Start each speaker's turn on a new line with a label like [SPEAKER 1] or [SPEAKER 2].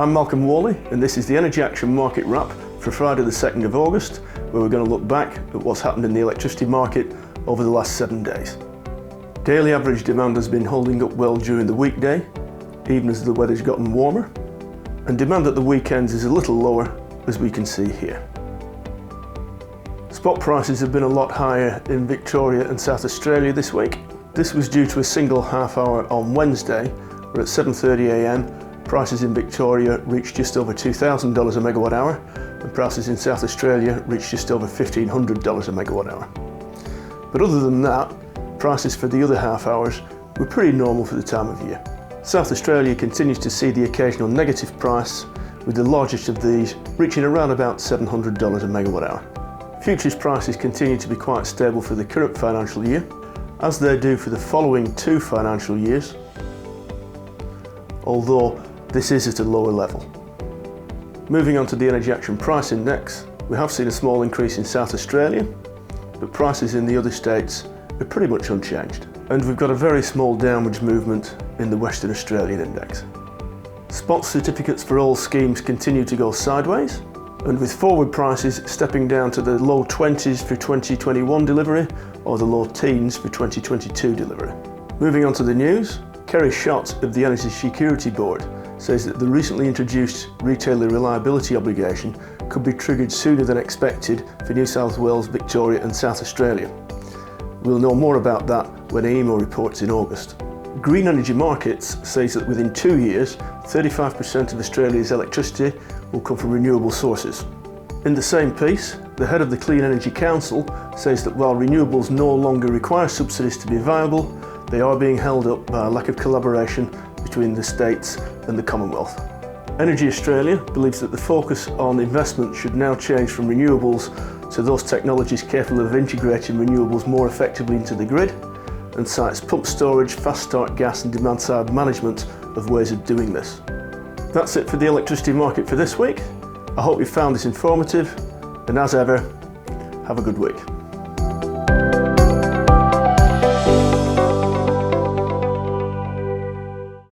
[SPEAKER 1] I'm Malcolm Whalley, and this is the Energy Action Market Wrap for Friday the 2nd of August, where we're going to look back at what's happened in the electricity market over the last 7 days. Daily average demand has been holding up well during the weekday, even as the weather's gotten warmer, and demand at the weekends is a little lower, as we can see here. Spot prices have been a lot higher in Victoria and South Australia this week. This was due to a single half hour on Wednesday, where at 7:30 AM prices in Victoria reached just over $2,000 a megawatt hour, and prices in South Australia reached just over $1,500 a megawatt hour. But other than that, prices for the other half hours were pretty normal for the time of year. South Australia continues to see the occasional negative price, with the largest of these reaching around about $700 a megawatt hour. Futures prices continue to be quite stable for the current financial year, as they do for the following 2 financial years, although this is at a lower level. Moving on to the Energy Action Price Index, we have seen a small increase in South Australia, but prices in the other states are pretty much unchanged. And we've got a very small downwards movement in the Western Australian Index. Spot certificates for all schemes continue to go sideways, and with forward prices stepping down to the low 20s for 2021 delivery or the low teens for 2022 delivery. Moving on to the news, Kerry Schott of the Energy Security Board says that the recently introduced retailer reliability obligation could be triggered sooner than expected for New South Wales, Victoria and South Australia. We'll know more about that when AEMO reports in August. Green Energy Markets says that within 2 years, 35% of Australia's electricity will come from renewable sources. In the same piece, the head of the Clean Energy Council says that while renewables no longer require subsidies to be viable, they are being held up by a lack of collaboration between the states and the Commonwealth. Energy Australia believes that the focus on investment should now change from renewables to those technologies capable of integrating renewables more effectively into the grid, and cites pump storage, fast start gas and demand side management of ways of doing this. That's it for the electricity market for this week. I hope you found this informative, and as ever, have a good week.